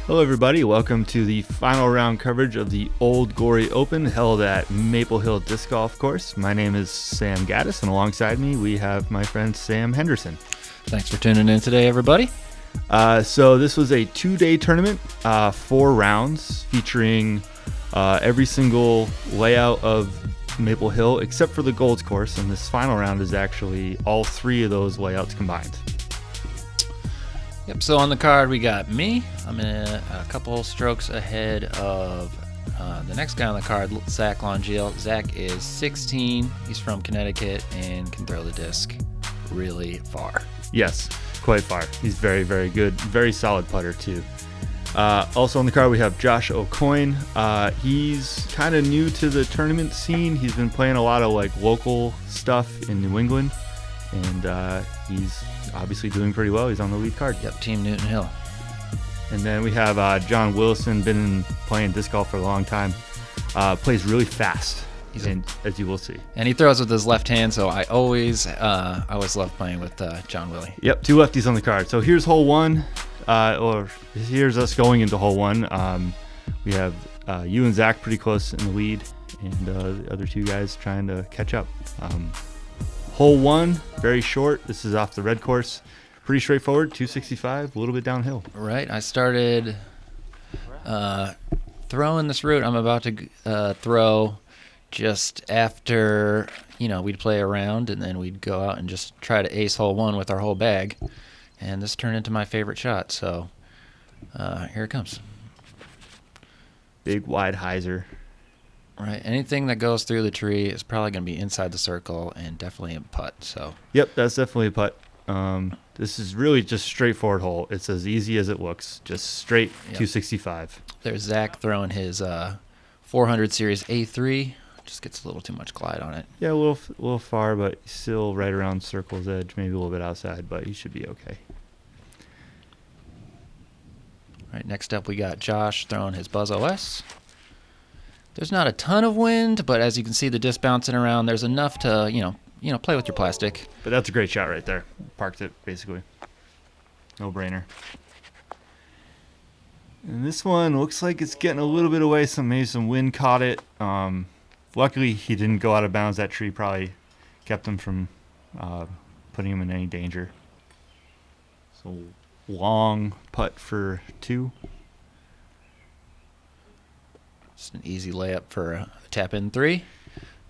Hello everybody, welcome to the final round coverage of the Old Glory Open held at Maple Hill Disc Golf Course. My name is Sam Gaddes, and alongside me we have my friend Sam Henderson. Thanks for tuning in today, everybody. So this was a 2-day tournament, 4 rounds, featuring every single layout of Maple Hill except for the Golds course, and this final round is actually all 3 of those layouts combined. Yep, so on the card we got me. I'm a couple strokes ahead of the next guy on the card, Zach Longeill. Zach is 16. He's from Connecticut and can throw the disc really far. Yes, quite far. He's very, very good. Very solid putter, too. Also on the card, we have Josh O'Coin. He's kind of new to the tournament scene. He's been playing a lot of local stuff in New England, and he's obviously doing pretty well. He's on the lead card. Yep, Team Newton Hill. And then we have John Williston, been playing disc golf for a long time. Plays really fast, as you will see. And he throws with his left hand, so I always love playing with John Willie. Yep, 2 lefties on the card. So here's hole 1, or here's us going into hole 1. We have you and Zach pretty close in the lead, and the other 2 guys trying to catch up. Hole 1, very short. This is off the red course. Pretty straightforward, 265, a little bit downhill. Right, I started throwing this route I'm about to throw just after, we'd play around, and then we'd go out and just try to ace hole 1 with our whole bag. And this turned into my favorite shot, so here it comes. Big, wide hyzer. Right, anything that goes through the tree is probably going to be inside the circle and definitely a putt. So. Yep, that's definitely a putt. This is really just straightforward hole. It's as easy as it looks, just straight 265. There's Zach throwing his 400 Series A3. Just gets a little too much glide on it. Yeah, a little far, but still right around circle's edge, maybe a little bit outside, but he should be okay. All right, next up we got Josh throwing his Buzz OS. There's not a ton of wind, but as you can see the disc bouncing around, there's enough to, play with your plastic. But that's a great shot right there. Parked it, basically. No brainer. And this one looks like it's getting a little bit away. Maybe some wind caught it. Luckily, he didn't go out of bounds. That tree probably kept him from putting him in any danger. So long putt for 2. Just an easy layup for a tap-in 3.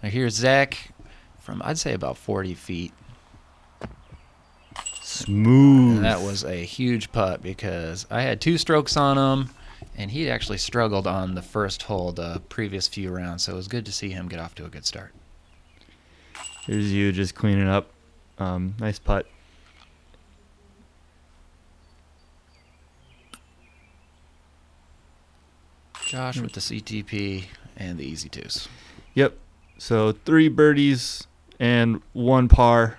Now here's Zach from, I'd say, about 40 feet. Smooth. And that was a huge putt because I had 2 strokes on him, and he actually struggled on the first hole the previous few rounds, so it was good to see him get off to a good start. Here's you just cleaning up. Nice putt. Josh with the CTP and the easy 2s. Yep. So 3 birdies and 1 par.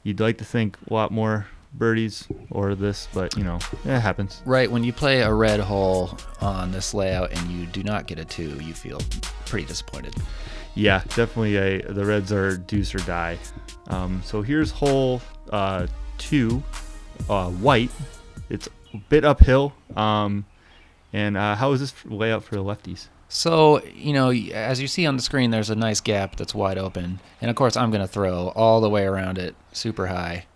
You'd like to think a lot more birdies or this, but it happens. Right, when you play a red hole on this layout and you do not get a 2, you feel pretty disappointed. Yeah, definitely the reds are deuce or die. So here's hole 2, white. It's a bit uphill. And how is this layout for the lefties? So, as you see on the screen, there's a nice gap that's wide open. And, of course, I'm going to throw all the way around it super high.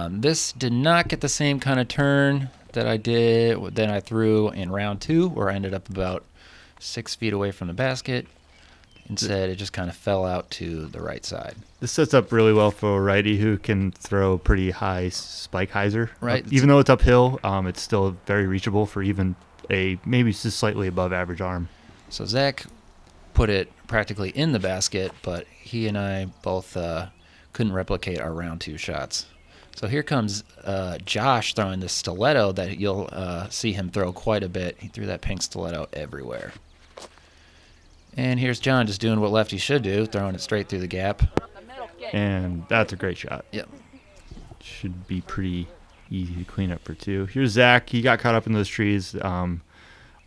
This did not get the same kind of turn that I threw in round 2, where I ended up about 6 feet away from the basket. Instead, it just kind of fell out to the right side. This sets up really well for a righty who can throw pretty high spike hyzer. Right. Even though it's uphill, it's still very reachable for even a maybe just slightly above average arm. So Zach put it practically in the basket, but he and I both couldn't replicate our round 2 shots. So here comes Josh throwing this stiletto that you'll see him throw quite a bit. He threw that pink stiletto everywhere. And here's John just doing what lefty should do, throwing it straight through the gap. And that's a great shot. Yep. Should be pretty easy to clean up for 2. Here's Zach. He got caught up in those trees.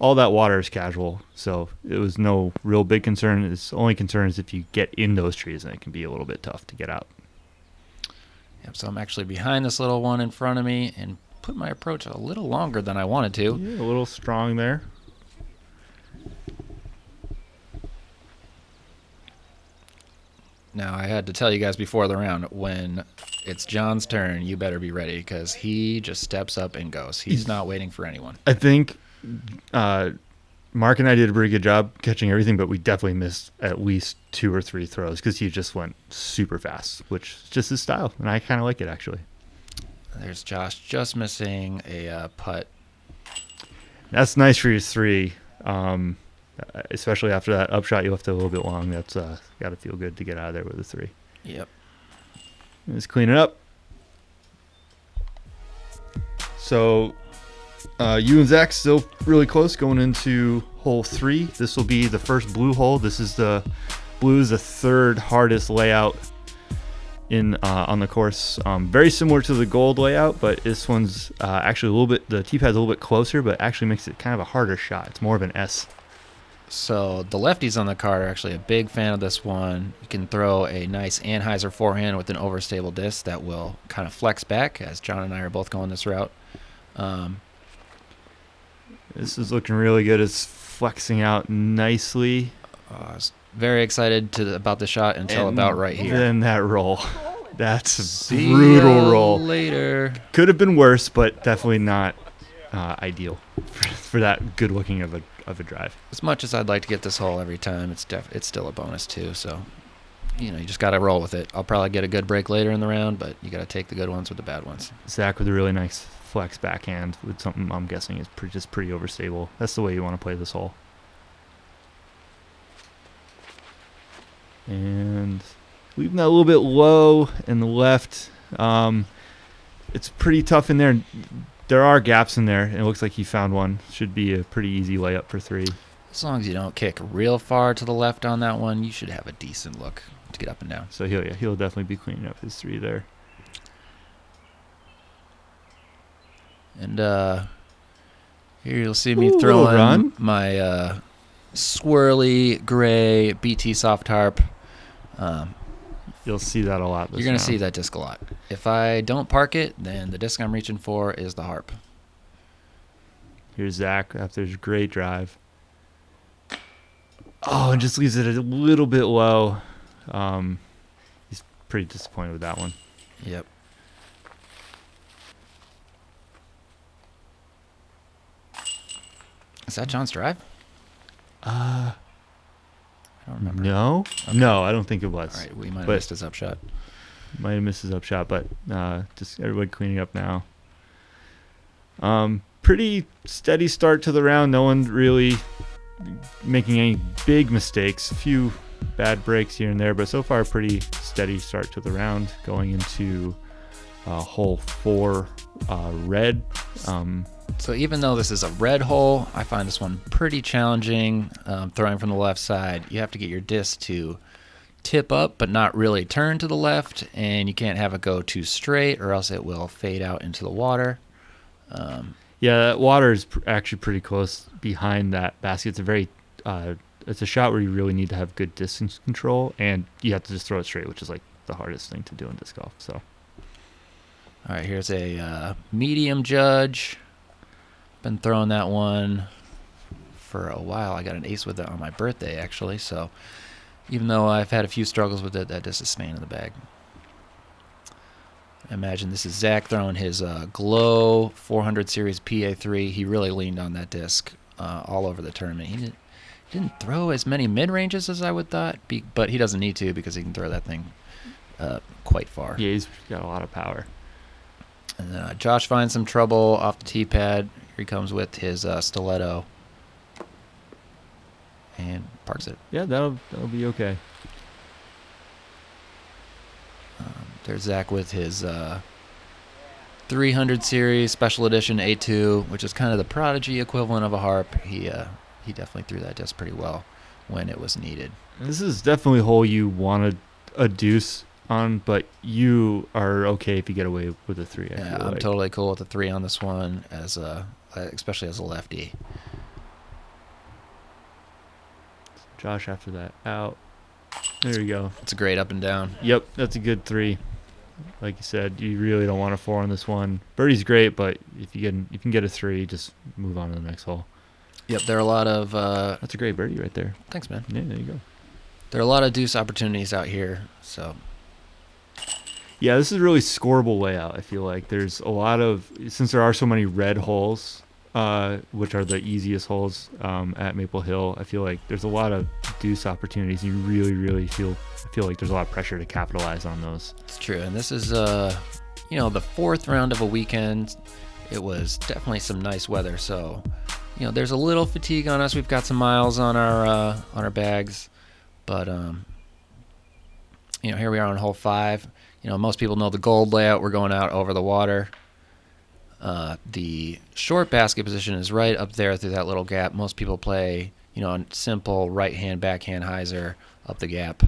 All that water is casual, so it was no real big concern. His only concern is if you get in those trees, and it can be a little bit tough to get out. Yep, so I'm actually behind this little one in front of me, and put my approach a little longer than I wanted to. Yeah, a little strong there. Now, I had to tell you guys before the round, when it's John's turn, you better be ready, because he just steps up and goes. He's not waiting for anyone. I think Mark and I did a pretty good job catching everything, but we definitely missed at least 2 or 3 throws because he just went super fast, which is just his style, and I kind of like it, actually. There's Josh just missing a putt. That's nice for your 3. Especially after that upshot you left it a little bit long. That's got to feel good to get out of there with a 3. Yep. Let's clean it up. So you and Zach still really close going into hole 3. This will be the first blue hole. This is the blue is the 3rd hardest layout in on the course. Very similar to the gold layout, but this one's actually a little bit, the tee pad's a little bit closer, but actually makes it kind of a harder shot. It's more of an S. So the lefties on the card are actually a big fan of this one. You can throw a nice Anheuser forehand with an overstable disc that will kind of flex back, as John and I are both going this route. This is looking really good. It's flexing out nicely. I was very excited about the shot until about right here. Then that roll. That's a See brutal ya roll. Later. Could have been worse, but definitely not ideal for that good looking of a drive. As much as I'd like to get this hole every time, it's still a bonus too. So, you just got to roll with it. I'll probably get a good break later in the round, but you got to take the good ones with the bad ones. Zach with a really nice flex backhand with something I'm guessing is just pretty overstable. That's the way you want to play this hole. And leaving that a little bit low in the left. It's pretty tough in there. There are gaps in there, and it looks like he found one. Should be a pretty easy layup for 3. As long as you don't kick real far to the left on that one, you should have a decent look to get up and down. So he'll definitely be cleaning up his 3 there. And here you'll see me throwing my swirly gray BT soft harp. You'll see that a lot. You're going to see that disc a lot. If I don't park it, then the disc I'm reaching for is the harp. Here's Zach after his great drive. Oh, and just leaves it a little bit low. He's pretty disappointed with that one. Yep. Is that John's drive? I don't remember. No? Okay. No, I don't think it was. All right, we might have missed his upshot. Might have missed his upshot, but just everybody cleaning up now. Pretty steady start to the round. No one really making any big mistakes. A few bad breaks here and there, but so far a pretty steady start to the round. Going into hole 4, red. So even though this is a red hole, I find this one pretty challenging. Throwing from the left side, you have to get your disc to tip up but not really turn to the left, and you can't have it go too straight or else it will fade out into the water. Yeah, that water is actually pretty close behind that basket. It's a very it's a shot where you really need to have good distance control, and you have to just throw it straight, which is like the hardest thing to do in disc golf. So all right, here's a medium judge. Been throwing that one for a while. I got an ace with it on my birthday, actually. So even though I've had a few struggles with it, that disc is staying in the bag. I imagine this is Zach throwing his Glow 400 Series PA3. He really leaned on that disc all over the tournament. He didn't throw as many mid-ranges as I would thought, but he doesn't need to because he can throw that thing quite far. Yeah, he's got a lot of power. And Josh finds some trouble off the tee pad. Here he comes with his stiletto and parks it. Yeah, that'll be okay. There's Zach with his 300 series special edition A2, which is kind of the Prodigy equivalent of a harp. He definitely threw that disc pretty well when it was needed. This is definitely a hole you want a deuce on, but you are okay if you get away with a 3. I'm totally cool with the 3 on this one, especially as a lefty. Josh after that out. There you go. It's a great up and down. Yep, that's a good 3. Like you said, you really don't want a 4 on this one. Birdie's great, but if you can get a 3, just move on to the next hole. Yep, there are a lot of... That's a great birdie right there. Thanks, man. Yeah, there you go. There are a lot of deuce opportunities out here, so... Yeah, this is a really scoreable layout, I feel like. There's a lot of... Since there are so many red holes, which are the easiest holes at Maple Hill, I feel like there's a lot of deuce opportunities. You really, really feel like there's a lot of pressure to capitalize on those. It's true, and this is, the 4th round of a weekend. It was definitely some nice weather, so... there's a little fatigue on us. We've got some miles on our bags, but here we are on hole 5. Most people know the gold layout. We're going out over the water. The short basket position is right up there through that little gap. Most people play, a simple right hand, backhand hyzer up the gap.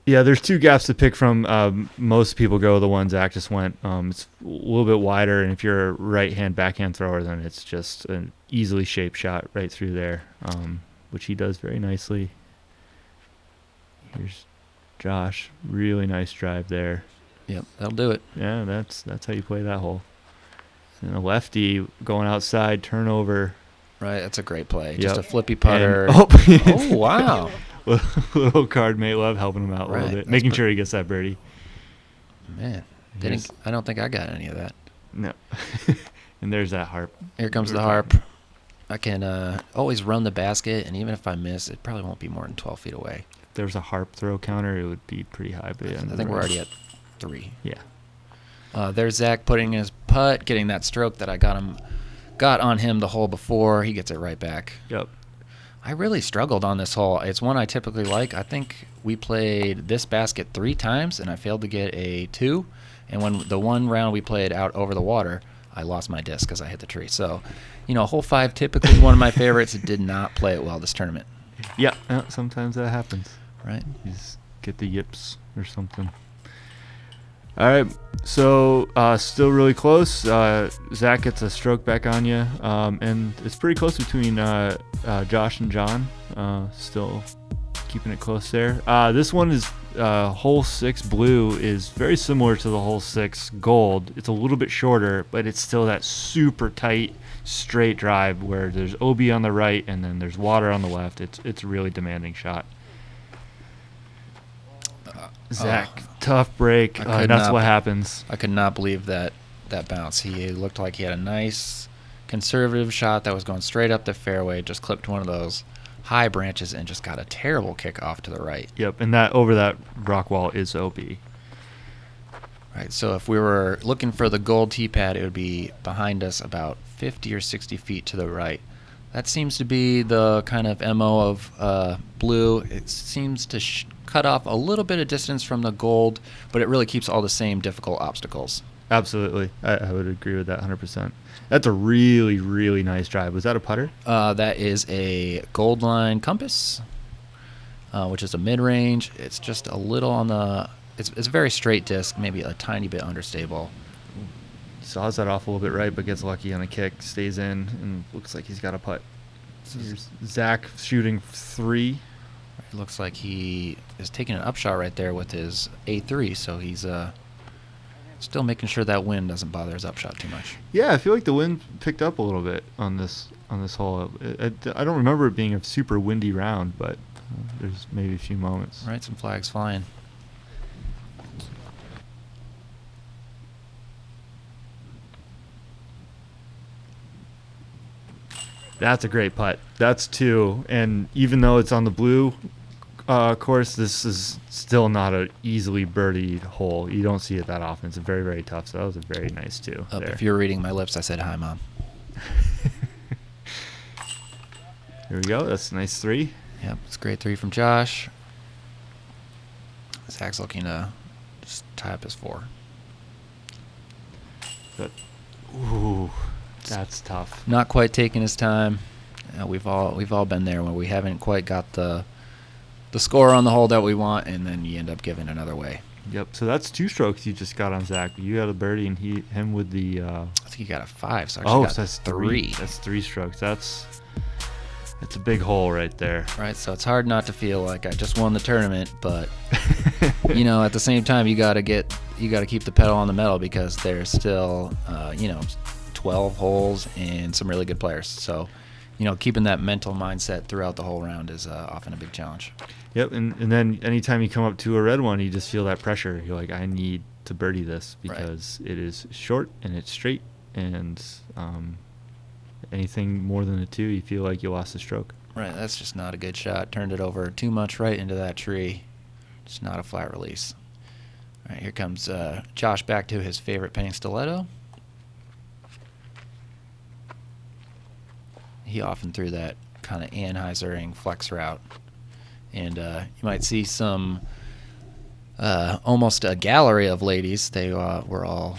Yeah, there's 2 gaps to pick from. Most people go the one Zach just went. It's a little bit wider, and if you're a right-hand backhand thrower, then it's just an easily shaped shot right through there, which he does very nicely. Here's Josh, really nice drive there. Yep, that'll do it. Yeah, that's how you play that hole. And a lefty going outside, turnover. Right, that's a great play. Yep. Just a flippy putter. Oh, Wow. Little card mate love helping him out a little bit, making sure he gets that birdie. Man, I don't think I got any of that. No. And there's that harp. Here comes the harp. I can always run the basket, and even if I miss, it probably won't be more than 12 feet away. If there was a harp throw counter, it would be pretty high. But I think we're already at 3. Yeah. There's Zach putting his putt, getting that stroke that I got on him the hole before. He gets it right back. Yep. I really struggled on this hole. It's one I typically like. I think we played this basket 3 times, and I failed to get a 2. And when the one round we played out over the water, I lost my disc because I hit the tree. So, hole 5 typically one of my favorites. It did not play it well this tournament. Yeah, sometimes that happens. Right. You just get the yips or something. All right, so still really close. Zach gets a stroke back on you, and it's pretty close between Josh and John. Still keeping it close there. This one is hole 6 blue is very similar to the hole 6 gold. It's a little bit shorter, but it's still that super tight straight drive where there's OB on the right and then there's water on the left. It's a really demanding shot. Zach, tough break. That's what happens. I could not believe that bounce. He looked like he had a nice conservative shot that was going straight up the fairway, just clipped one of those high branches and just got a terrible kick off to the right. Yep, and that over that rock wall is OB. Right, so if we were looking for the gold tee pad, it would be behind us about 50 or 60 feet to the right. That seems to be the kind of MO of blue. It seems to cut off a little bit of distance from the gold, but it really keeps all the same difficult obstacles. Absolutely. I would agree with that 100%. That's a really, really nice drive. Was that a putter? That is a Gold Line Compass, which is a mid-range. It's just a little on the... It's a very straight disc, maybe a tiny bit understable. Saws that off a little bit right, but gets lucky on the kick, stays in, and looks like he's got a putt. Here's Zach shooting 3. It looks like he is taking an upshot right there with his A3, so he's still making sure that wind doesn't bother his upshot too much. Yeah, I feel like the wind picked up a little bit on this hole. I don't remember it being a super windy round, but there's maybe a few moments. Right, some flags flying. That's a great putt. That's 2, and even though it's on the blue course, this is still not an easily birdied hole. You don't see it that often. It's very, very tough. So that was a very nice 2. If you were reading my lips, I said, "Hi, Mom." Here we go. That's a nice 3. Yep, it's a great 3 from Josh. Zach's looking to just tie up his 4. Good. Ooh. That's tough. Not quite taking his time. We've all been there when we haven't quite got the score on the hole that we want, and then you end up giving another way. Yep. So that's 2 strokes you just got on Zach. You got a birdie, and him with the. I think he got a 5. So I actually got so that's 3. That's 3 strokes. That's It's a big hole right there. Right, so it's hard not to feel like I just won the tournament, but you know, at the same time, you got to keep the pedal on the metal because there's still, 12 holes and some really good players. So, keeping that mental mindset throughout the whole round is often a big challenge. Yep, and then anytime you come up to a red one, you just feel that pressure. You're like, I need to birdie this because it is short and it's straight, and anything more than a 2, you feel like you lost a stroke. Right, that's just not a good shot. Turned it over too much right into that tree. Just not a flat release. All right, here comes Josh back to his favorite penning stiletto. He often threw that kind of Anheuser flex route. And you might see some almost a gallery of ladies. They were all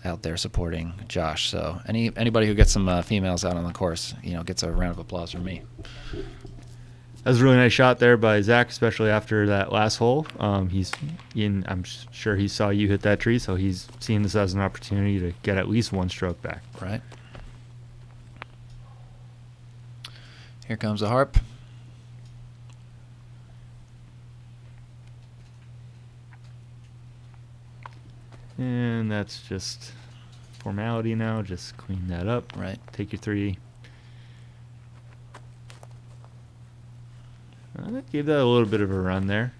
out there supporting Josh. So anybody who gets some females out on the course, gets a round of applause from me. That was a really nice shot there by Zach, especially after that last hole. I'm sure he saw you hit that tree, so he's seeing this as an opportunity to get at least one stroke back. Right. Here comes a harp. And that's just formality now. Just clean that up. Right. Take your 3. Gave that a little bit of a run there.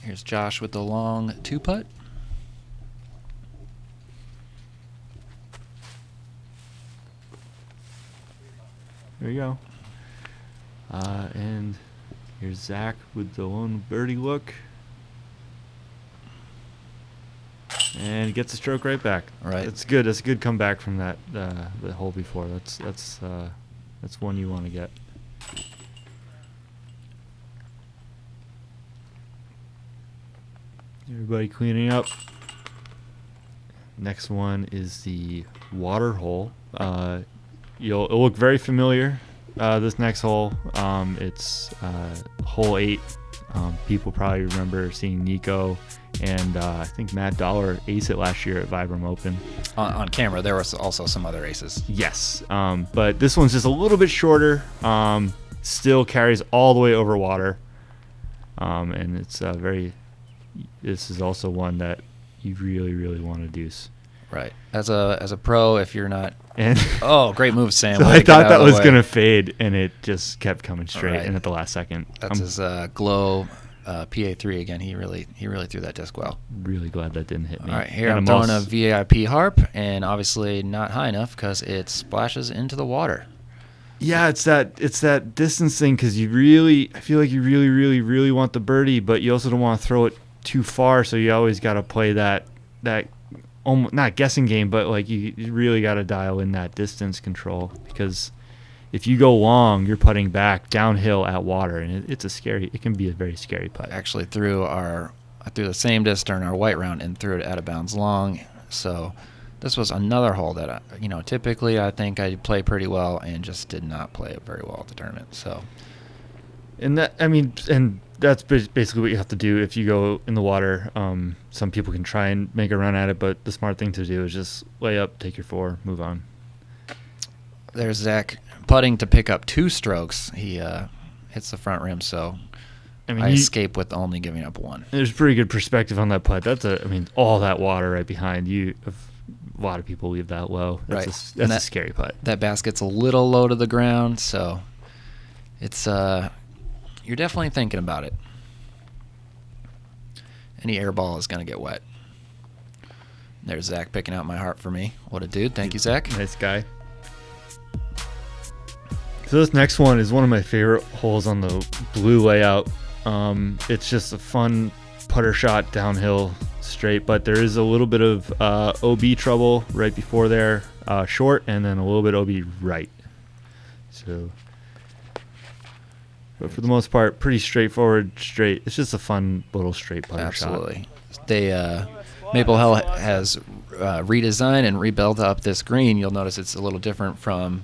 Here's Josh with the long 2-putt. There you go. And here's Zach with the lone birdie look. And gets a stroke right back. Right. That's good. That's a good comeback from that the hole before. That's one you want to get. Everybody cleaning up. Next one is the water hole. It'll look very familiar. This next hole, it's hole 8. People probably remember seeing Nico and I think Matt Dollar ace it last year at Vibram Open. On camera, there was also some other aces. Yes, but this one's just a little bit shorter. Still carries all the way over water, and it's This is also one that you really, really want to deuce. Right. As a pro, if you're not. And great move, Sam. So I thought that was gonna fade, and it just kept coming straight. Right. And at the last second, that's his glow PA3 again. He really threw that disc well. Really glad that didn't hit me. All right, here I'm throwing a VIP harp, and obviously not high enough because it splashes into the water. Yeah, it's that distance thing because I feel like you really, really, really want the birdie, but you also don't want to throw it too far, so you always got to play that almost not guessing game, but like you really got to dial in that distance control, because if you go long, you're putting back downhill at water, and it can be a very scary putt. Actually, I threw the same disc during our white round and threw it out of bounds long. So this was another hole that typically I think I play pretty well and just did not play it very well at the tournament. So, and that's basically what you have to do if you go in the water. Some people can try and make a run at it, but the smart thing to do is just lay up, take your 4, move on. There's Zach putting to pick up 2 strokes. He hits the front rim, so I escape with only giving up 1. There's pretty good perspective on that putt. All that water right behind you. A lot of people leave that low. That's a scary putt. That basket's a little low to the ground, so it's you're definitely thinking about it. Any air ball is going to get wet. There's Zach picking out my heart for me. What a dude. Thank you, Zach. Nice guy. So this next one is one of my favorite holes on the blue layout. It's just a fun putter shot downhill straight, but there is a little bit of OB trouble right before there, short, and then a little bit OB right. So, but for the most part, pretty straightforward, straight. It's just a fun little straight putter shot. Absolutely. Maple Hill has redesigned and rebuilt up this green. You'll notice it's a little different from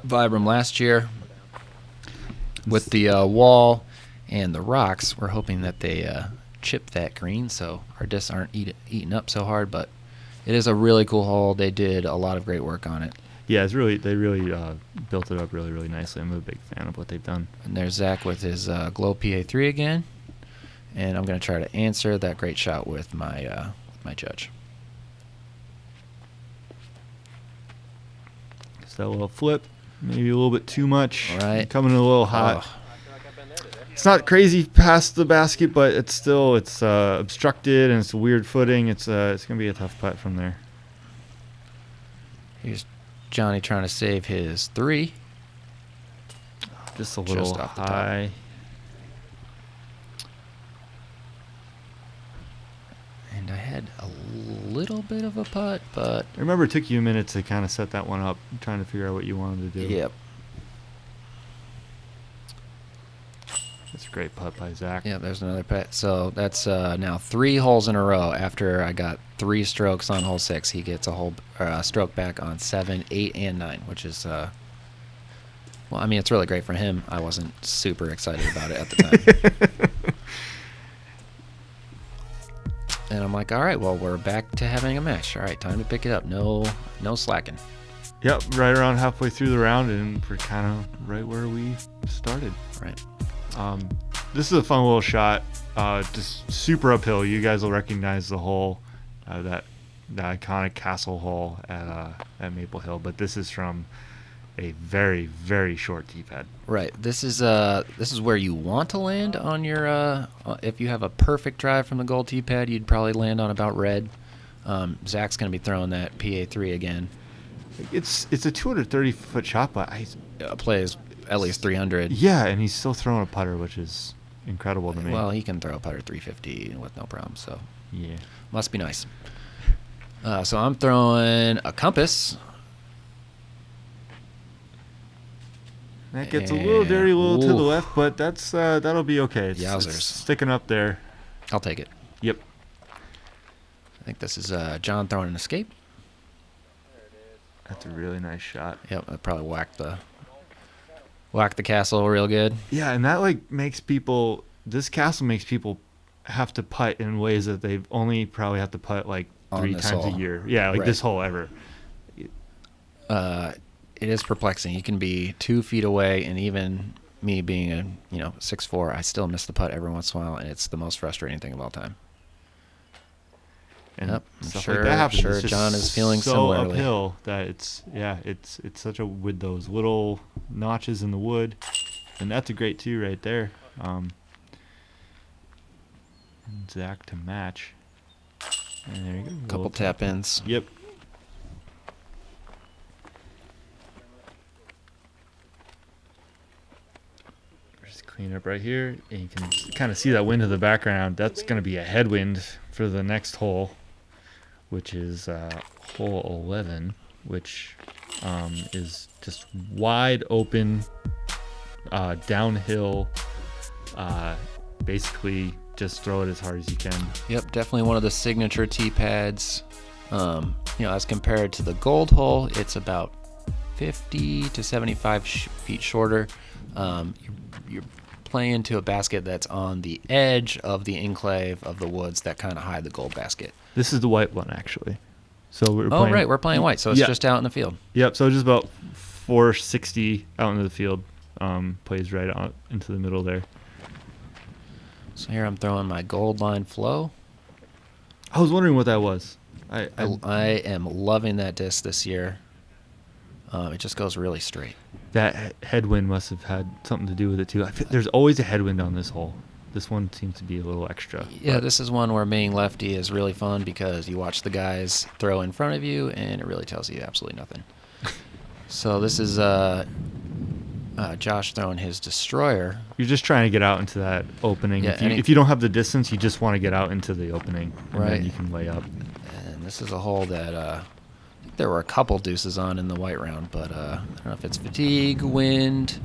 Vibram last year with the wall and the rocks. We're hoping that they chip that green so our discs aren't eaten up so hard, but it is a really cool hole. They did a lot of great work on it. Yeah, they really built it up really nicely. I'm a big fan of what they've done. And there's Zach with his Glow PA3 again. And I'm going to try to answer that great shot with my judge. So a little flip, maybe a little bit too much. Right. Coming in a little hot. It's not crazy past the basket, but it's obstructed and it's a weird footing. It's going to be a tough putt from there. Here's Johnny trying to save his 3. Just a little off the high. top. And I had a little bit of a putt, but I remember it took you a minute to kind of set that one up, trying to figure out what you wanted to do. yep. That's a great putt by Zach. Yeah, there's another putt. So that's now 3 holes in a row. After I got 3 strokes on hole 6, he gets a whole stroke back on 7, 8, and 9, which is well, I mean, it's really great for him. I wasn't super excited about it at the time. And I'm like, all right, well, we're back to having a match. All right, time to pick it up. No slacking. Yep, right around halfway through the round, and we're kind of right where we started. Right. This is a fun little shot. Just super uphill. You guys will recognize the hole, that iconic castle hole at Maple Hill. But this is from a very, very short tee pad. Right. This is where you want to land on your. If you have a perfect drive from the gold tee pad, you'd probably land on about red. Zach's going to be throwing that PA3 again. It's a 230-foot shot, but Plays at least 300. Yeah, and he's still throwing a putter, which is incredible to me. Well, he can throw a putter 350 with no problem. So yeah, must be nice. So I'm throwing a compass. That gets a little dirty, a little to the left, but that'll be okay. Yowzers. Sticking up there. I'll take it. Yep. I think this is John throwing an escape. That's a really nice shot. Yep, I probably whacked the castle real good. Yeah, and that makes people. This castle makes people have to putt in ways that they only probably have to putt 3 times hole. a year. Yeah, Right. this hole ever. It is perplexing. You can be 2 feet away, and even me being a 6'4", I still miss the putt every once in a while, and it's the most frustrating thing of all time. And Yep, I'm stuff sure, like that happens. sure It's just John is feeling so similarly. uphill that it's such a, with those little notches in the wood, and that's a great 2 right there. And Zach to match. And there you go. Couple tap ins. Yep. Just clean up right here, and you can kind of see that wind in the background. That's going to be a headwind for the next hole, which is hole 11, which is just wide open, downhill. Basically, just throw it as hard as you can. Yep, definitely one of the signature tee pads. As compared to the gold hole, it's about 50 to 75 feet shorter. You're playing into a basket that's on the edge of the enclave of the woods that kind of hide the gold basket. This is the white one, actually. So we're We're playing white, so it's just out in the field. Yep, so just about 460 out into the field. Plays right out into the middle there. So here I'm throwing my gold line flow. I was wondering what that was. I am loving that disc this year. It just goes really straight. That headwind must have had something to do with it too. There's always a headwind on this hole. This one seems to be a little extra. Yeah, this is one where being lefty is really fun because you watch the guys throw in front of you, and it really tells you absolutely nothing. So this is Josh throwing his destroyer. You're just trying to get out into that opening. Yeah, if you don't have the distance, you just want to get out into the opening, and Right. then you can lay up. And this is a hole that I think there were a couple deuces on in the white round, but I don't know if it's fatigue, wind,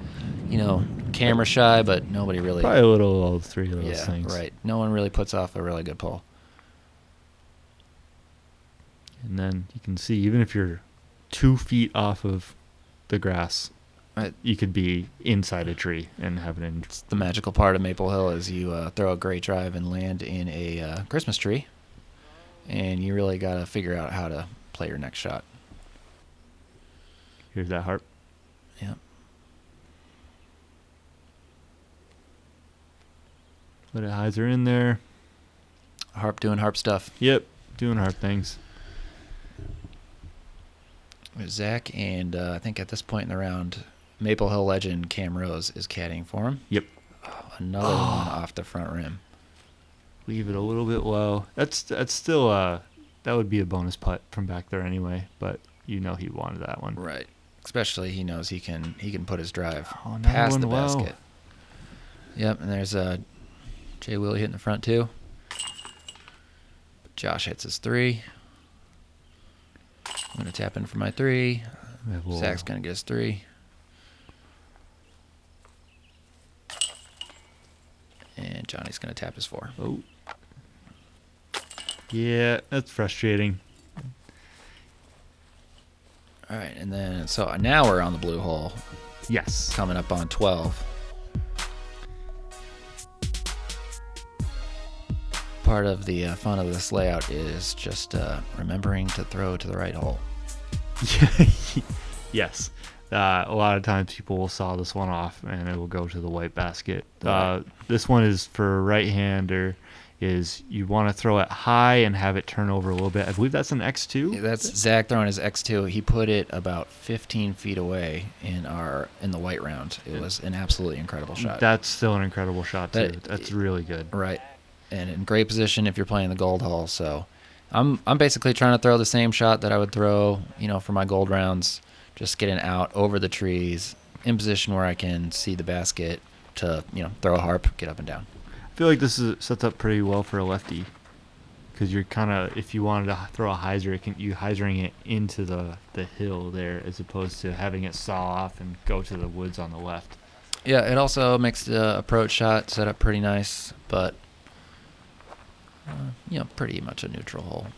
camera shy, but nobody really. Probably a little all 3 of those Yeah, things. right. No one really puts off a really good pull. And then you can see, even if you're 2 feet off of the grass, Right. you could be inside a tree and have an. It's the magical part of Maple Hill is you throw a great drive and land in a Christmas tree, and you really got to figure out how to play your next shot. Here's that harp. Yep. Let it hyzer in there. Harp doing harp stuff. Yep, doing harp things. There's Zach, and I think at this point in the round, Maple Hill legend Cam Rose is caddying for him. Yep. Oh, another one off the front rim. Leave it a little bit low. That's still that would be a bonus putt from back there anyway, but he wanted that one. Right. Especially he knows he can put his drive another past one the low. basket. Yep, and there's Jay Willie hitting the front too. Josh hits his 3. I'm going to tap in for my 3. Zach's going to get his 3. And Johnny's going to tap his 4. Oh. Yeah, that's frustrating. All right, and then so now we're on the blue hole. Yes. Coming up on 12. Part of the fun of this layout is just remembering to throw to the right hole. Yes. A lot of times people will saw this one off and it will go to the white basket. Right. This one is for right-hander. Is you want to throw it high and have it turn over a little bit. I believe that's an X2. That's Zach throwing his X2. He put it about 15 feet away in the white round. It was an absolutely incredible shot. That's still an incredible shot too. That's really good. Right. And in great position if you're playing the gold hole. So I'm basically trying to throw the same shot that I would throw, for my gold rounds, just getting out over the trees in position where I can see the basket to, throw a harp, get up and down. I feel like this sets up pretty well for a lefty because you're kind of, if you wanted to throw a hyzer, you hyzering it into the hill there as opposed to having it saw off and go to the woods on the left. Yeah, it also makes the approach shot set up pretty nice, but pretty much a neutral hole.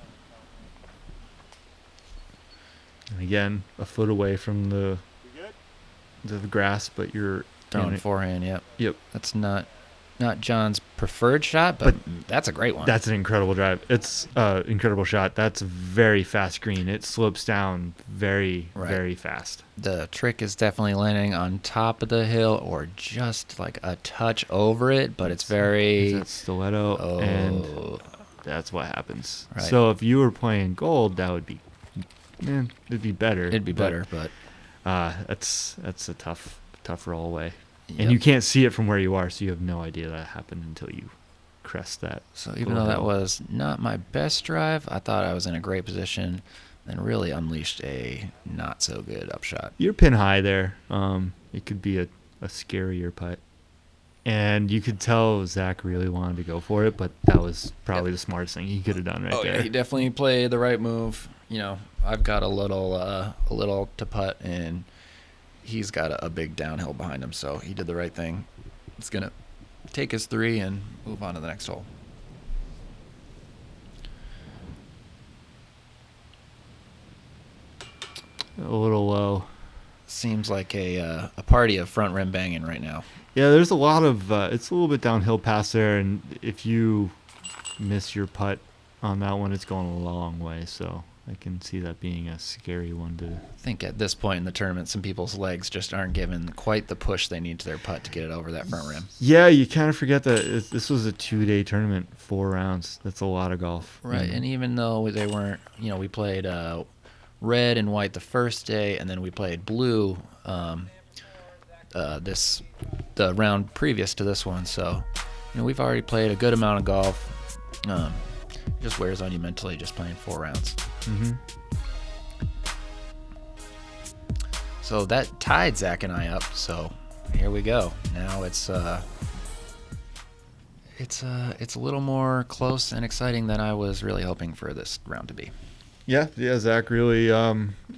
And again, a foot away from the grass, but you're throwing forehand. Yep. That's not John's preferred shot, but that's a great one. That's an incredible drive. It's an incredible shot. That's a very fast green. It slopes down very, very fast. The trick is definitely landing on top of the hill or just like a touch over it, but it's very... It's that stiletto, and that's what happens. Right. So if you were playing gold, that would be... it'd be better. It'd be better, but... That's a tough roll away. Yep. And you can't see it from where you are, so you have no idea that happened until you crest that. So even though that was not my best drive, I thought I was in a great position and really unleashed a not so good upshot. You're pin high there. It could be a scarier putt. And you could tell Zach really wanted to go for it, but that was probably the smartest thing he could have done there. Yeah, he definitely played the right move. I've got a little to putt, and he's got a big downhill behind him, so he did the right thing. He's going to take his 3 and move on to the next hole. A little low. Seems like a party of front rim banging right now. Yeah, there's a lot of it's a little bit downhill past there, and if you miss your putt on that one, it's going a long way, so I can see that being a scary one to... I think at this point in the tournament, some people's legs just aren't given quite the push they need to their putt to get it over that front rim. Yeah, you kind of forget that this was a 2-day tournament, 4 rounds. That's a lot of golf. Right, and even though they weren't, we played red and white the first day, and then we played blue the round previous to this one. So, we've already played a good amount of golf. It just wears on you mentally just playing 4 rounds. Mm-hmm. So that tied Zach and I up. So here we go. Now it's a little more close and exciting than I was really hoping for this round to be. Yeah, Zach really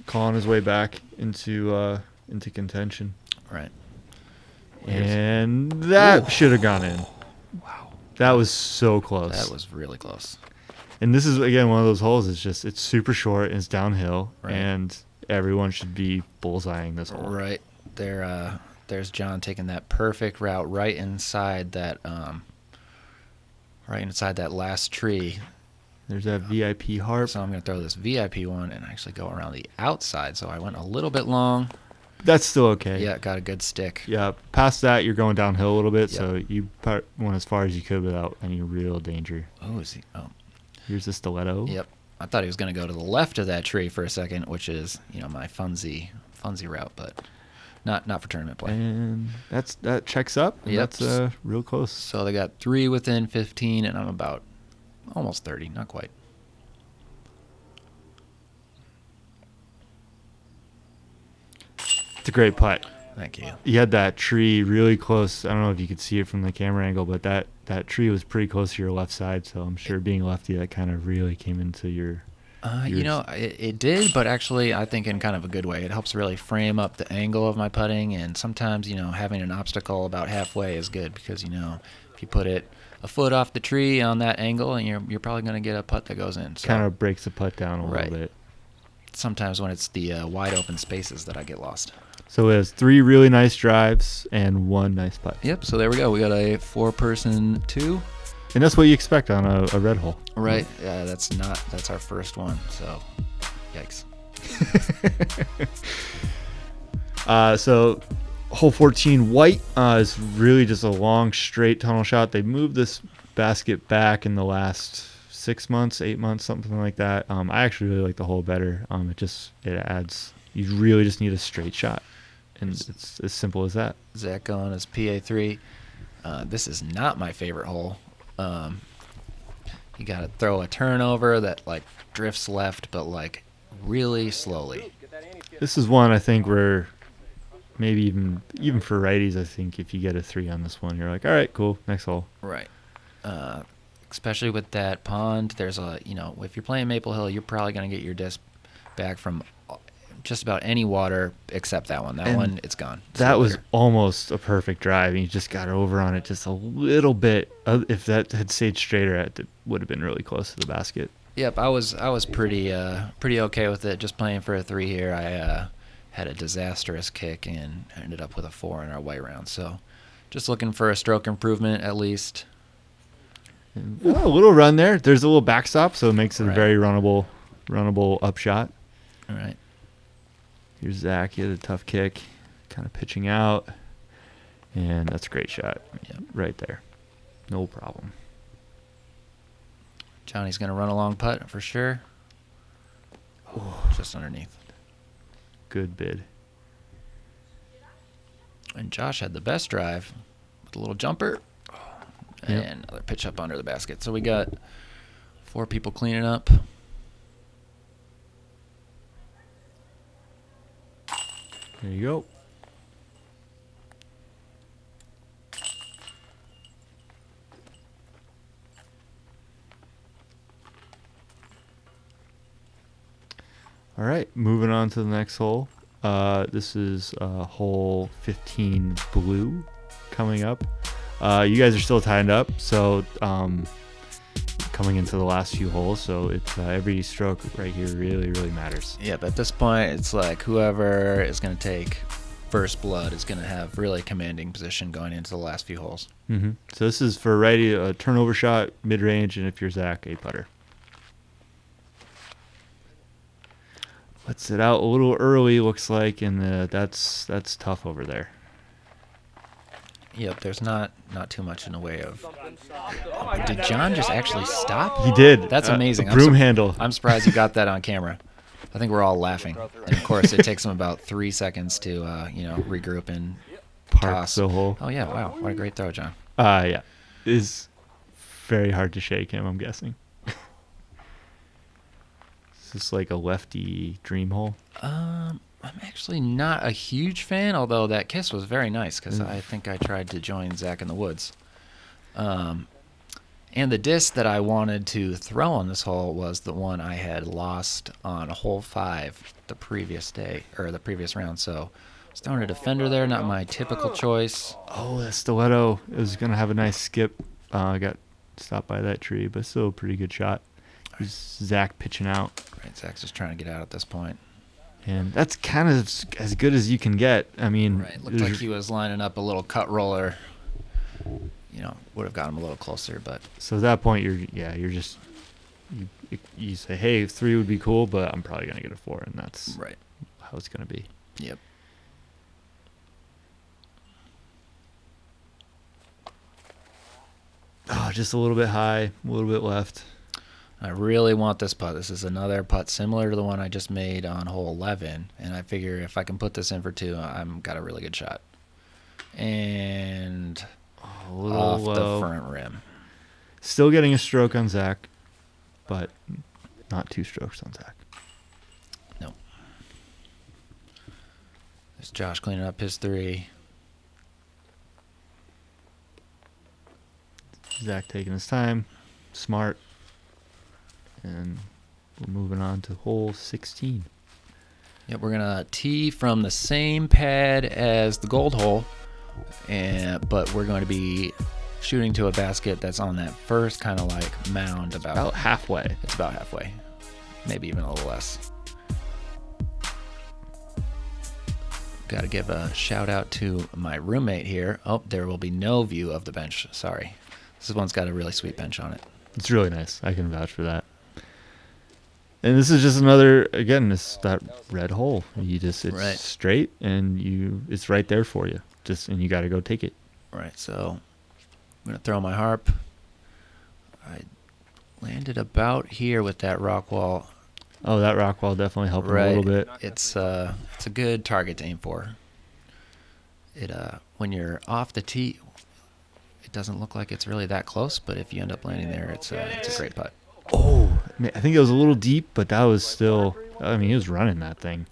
clawing his way back into contention. Right. And that should have gone in. Wow. That was so close. That was really close. And this is, again, one of those holes. It's super short and it's downhill, right. And everyone should be bullseyeing this hole. Right. There's John taking that perfect route right inside that last tree. There's that VIP harp. So I'm going to throw this VIP one and actually go around the outside. So I went a little bit long. That's still okay. Yeah, got a good stick. Yeah, past that, you're going downhill a little bit, Yep. so you went as far as you could without any real danger. Oh, is he? Oh, Here's the stiletto. yep. I thought he was going to go to the left of that tree for a second, which is, my funsy route, but not for tournament play. And that checks up. And Yep. That's real close. So they got 3 within 15, and I'm about almost 30, not quite. It's a great putt. Thank you. You had that tree really close. I don't know if you could see it from the camera angle, but that tree was pretty close to your left side. So I'm sure being lefty, that kind of really came into your. It did, but actually, I think in kind of a good way. It helps really frame up the angle of my putting, and sometimes, having an obstacle about halfway is good because, if you put it a foot off the tree on that angle, and you're probably going to get a putt that goes in. So, kind of breaks the putt down a Right. little bit. sometimes when it's the wide open spaces that I get lost. So it has 3 really nice drives and 1 nice putt. Yep, so there we go. We got a 4-person 2. And that's what you expect on a red hole. Right. Yeah, that's our first one. So, yikes. So hole 14 white is really just a long straight tunnel shot. They moved this basket back in the last 6 months, 8 months, something like that. I actually really like the hole better. It adds, you really just need a straight shot. And it's as simple as that. Zach going as PA3. This is not my favorite hole. You got to throw a turnover that like drifts left, but like really slowly. This is one I think where maybe even for righties, I think if you get a 3 on this one, you're like, all right, cool, next hole. Right. Especially with that pond, there's if you're playing Maple Hill, you're probably going to get your disc back from just about any water except that one. That one, it's gone. That was almost a perfect drive, and you just got over on it just a little bit. If that had stayed straighter, it would have been really close to the basket. Yep, I was pretty okay with it. Just playing for a 3 here. I had a disastrous kick and ended up with a 4 in our white round. So, just looking for a stroke improvement at least. And, a little run there. There's a little backstop, so it makes it Right. a very runnable upshot. All right. Here's Zach. He had a tough kick, kind of pitching out, and that's a great shot. Yep. Right there. No problem. Johnny's going to run a long putt for sure. Just underneath. Good bid. And Josh had the best drive with a little jumper. Yep. And another pitch up under the basket. So we got 4 people cleaning up. There you go. All right, moving on to the next hole. This is hole 15 blue coming up. You guys are still tied up, so coming into the last few holes, so it's every stroke right here really, really matters. Yep, at this point, it's like whoever is going to take first blood is going to have really commanding position going into the last few holes. Mm-hmm. So this is for righty, a turnover shot, mid-range, and if you're Zach, a putter. Lets it out a little early, looks like, and that's tough over there. Yep, there's not too much in the way of... Oh, did John just actually stop? He did. That's amazing. A broom handle. I'm surprised you got that on camera. I think we're all laughing. And of course, it takes him about 3 seconds to, regroup and Park toss. the hole. Oh, yeah, wow. What a great throw, John. Yeah. It's very hard to shake him, I'm guessing. Is this like a lefty dream hole? I'm actually not a huge fan, although that kiss was very nice because I think I tried to join Zach in the woods. And the disc that I wanted to throw on this hole was the one I had lost on hole 5 the previous day, or the previous round. So I was throwing a defender there, not my typical choice. Oh, that stiletto. It was going to have a nice skip. Got stopped by that tree, but still a pretty good shot. Here's Zach pitching out. Right, Zach's just trying to get out at this point. And that's kind of as good as you can get. I mean, Right, looked like he was lining up a little cut roller. Would have got him a little closer, but so at that point, you're you say, hey, 3 would be cool, but I'm probably gonna get a 4, and that's Right. how it's gonna be. Yep. Oh, just a little bit high, a little bit left. I really want this putt. This is another putt similar to the one I just made on hole 11, and I figure if I can put this in for 2, I'm got a really good shot. And A little off low. the front rim. Still getting a stroke on Zach, but not 2 strokes on Zach. No. There's Josh cleaning up his 3. Zach taking his time, smart, and we're moving on to hole 16. Yep, we're gonna tee from the same pad as the gold hole, but we're going to be shooting to a basket that's on that first kind of like mound About halfway. It's about halfway, maybe even a little less. Got to give a shout out to my roommate here. Oh, there will be no view of the bench. Sorry, this one's got a really sweet bench on it. It's really nice. I can vouch for that. And this is just another, again, it's that red hole. It's Right. straight, and it's right there for you. And you got to go take it. Right, so I'm gonna throw my harp. I landed about here with that rock wall. Oh, that rock wall definitely helped him a little bit. It's a good target to aim for. When you're off the tee, it doesn't look like it's really that close, but if you end up landing there, it's a great putt. Oh, I think it was a little deep, but that was still, I mean, he was running that thing.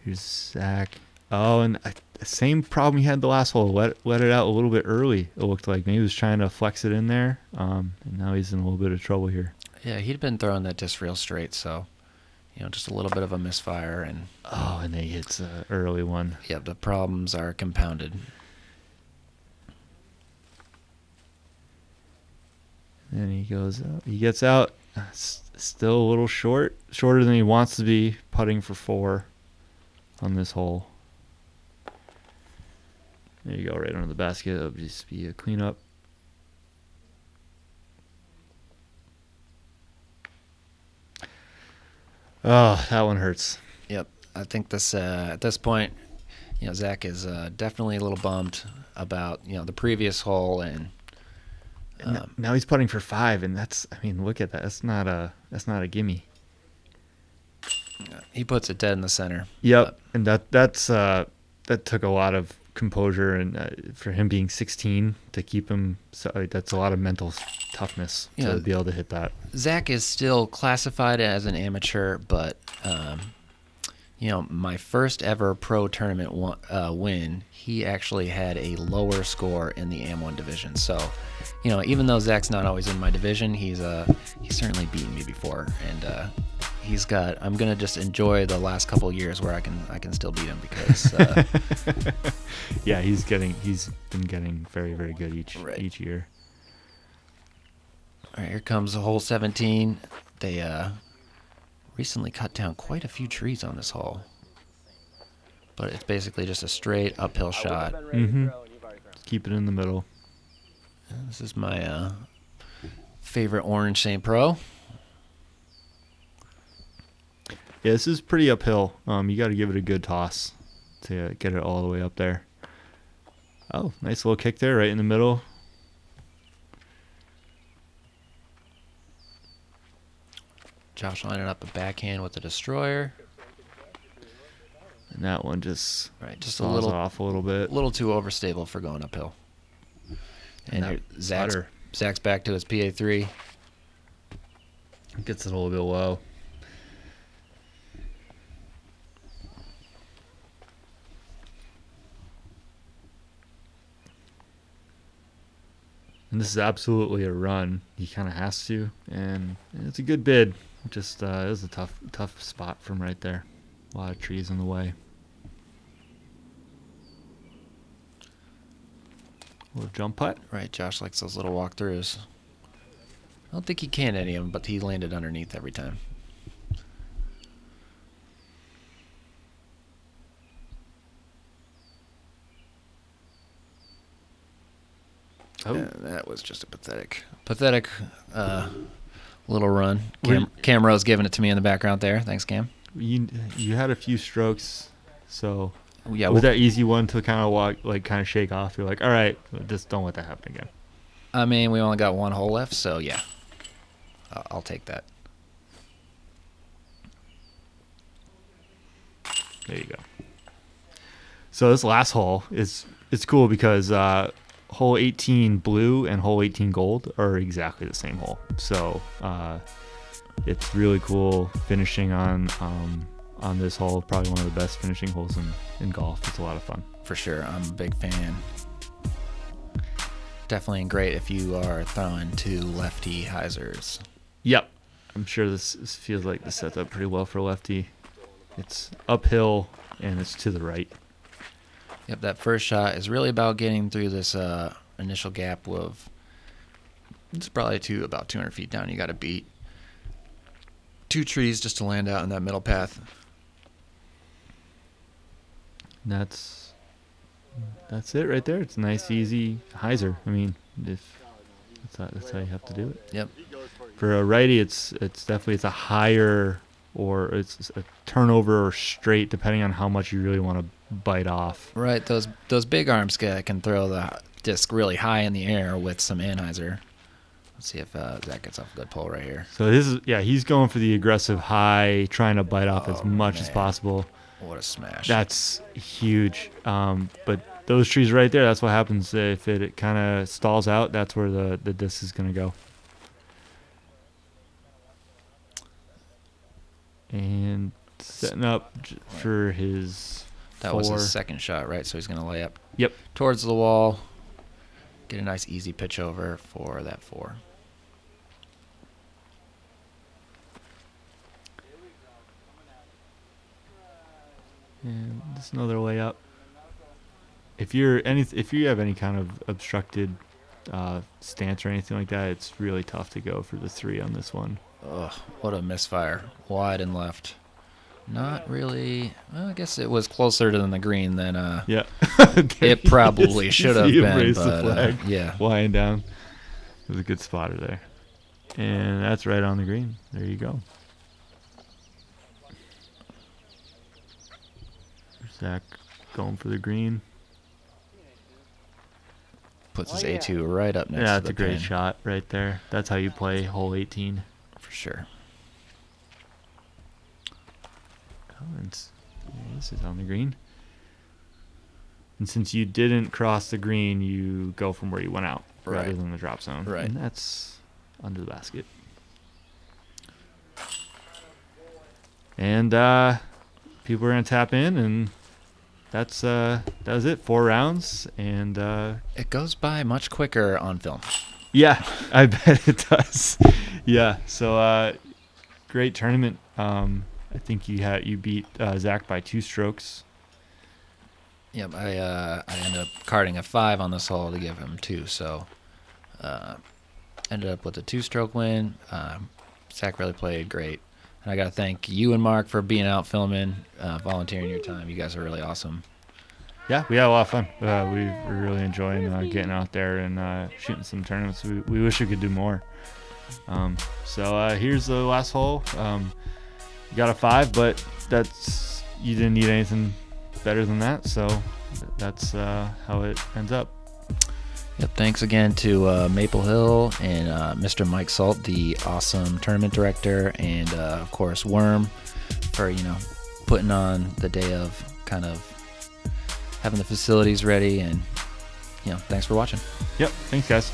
Here's Zach. Oh, and same problem he had the last hole. Let it out a little bit early. It looked like maybe he was trying to flex it in there, and now he's in a little bit of trouble here. Yeah, he'd been throwing that disc real straight, so just a little bit of a misfire, and and then he hits an early one. yeah, the problems are compounded. And he goes out. He gets out. Still a little shorter than he wants to be, putting for 4 on this hole. There you go, right under the basket. It'll just be a cleanup. Oh, that one hurts. Yep, I think this at this point, Zach is definitely a little bummed about the previous hole, and now he's putting for 5, and look at that. That's not a gimme. He puts it dead in the center. Yep, and that took a lot of composure, and for him being 16 to keep him, that's a lot of mental toughness to be able to hit that. Zach is still classified as an amateur, but my first ever pro tournament win, he actually had a lower score in the AM1 division. So, even though Zach's not always in my division, he's certainly beaten me before, and I'm gonna just enjoy the last couple of years where I can still beat him, because yeah, he's been getting very, very good each year. All right, here comes hole 17. They recently cut down quite a few trees on this hole, but it's basically just a straight uphill shot. Keep it in the middle. This is my favorite Orange St. Pro. Yeah, this is pretty uphill. You got to give it a good toss to get it all the way up there. Oh, nice little kick there, right in the middle. Josh lining up a backhand with the destroyer. And that one just a little off a little bit. A little too overstable for going uphill. And Zach's back to his PA3. Gets it a little bit low. And this is absolutely a run. He kind of has to, and it's a good bid. Just it was a tough spot from right there. A lot of trees in the way. A little jump putt. Right, Josh likes those little walkthroughs. I don't think he can any of them, but he landed underneath every time. Oh. That was just a pathetic little run. Were- Cam Rose giving it to me in the background there. Thanks, Cam. You had a few strokes, so Yeah, was that easy one to kind of shake off? You're like, all right, just don't let that happen again. I mean, we only got one hole left, so yeah, I'll take that. There you go. So this last hole it's cool because hole 18 blue and hole 18 gold are exactly the same hole. So it's really cool finishing on this hole. Probably one of the best finishing holes in golf. It's a lot of fun. For sure, I'm a big fan. Definitely great if you are throwing two lefty hyzers. Yep. I'm sure this feels like this sets up pretty well for lefty. It's uphill and it's to the right. Yep, that first shot is really about getting through this initial gap of, it's probably about 200 feet down. You got to beat 2 trees just to land out in that middle path. That's it right there. It's a nice, easy hyzer. I mean, that's how you have to do it. Yep. For a righty, it's definitely a higher, or it's a turnover or straight, depending on how much you really want to bite off. Right, those big arms can throw the disc really high in the air with some anhyzer. Let's see if Zach gets off a good pull right here. So he's going for the aggressive high, trying to bite off as much as possible. What a smash. That's huge. But those trees right there, that's what happens if it kind of stalls out. That's where the disc is going to go. And setting up for his That 4. was his second shot, right? So he's going to lay up Yep. towards the wall, get a nice easy pitch over for that 4. And just another way up. If you have any kind of obstructed stance or anything like that, it's really tough to go for the 3 on this one. Ugh, what a misfire. Wide and left. Not really. Well, I guess it was closer to the green than Yeah. it probably should have been. The flag yeah. lying down. It was a good spotter there. And that's right on the green. There you go. Zach going for the green. Puts his A2 right up next to the Yeah, that's a great pin. shot right there. That's how you play hole 18. For sure. This is on the green. And since you didn't cross the green, you go from where you went out rather Right. than the drop zone. Right. And that's under the basket. And people are going to tap in, and that was it. 4 rounds. And It goes by much quicker on film. yeah, I bet it does. Yeah, so great tournament. I think you beat Zach by 2 strokes. Yep, I ended up carding a 5 on this hole to give him 2, so ended up with a 2-stroke win. Zach really played great. And I got to thank you and Mark for being out filming, volunteering your time. You guys are really awesome. Yeah, we had a lot of fun. We're really enjoying getting out there and shooting some tournaments. We wish we could do more. So here's the last hole. You got a 5, but you didn't need anything better than that. So that's how it ends up. Yep, thanks again to Maple Hill and Mr. Mike Solt, the awesome tournament director, and of course Worm for putting on the day of, kind of having the facilities ready, and thanks for watching. Yep, thanks guys.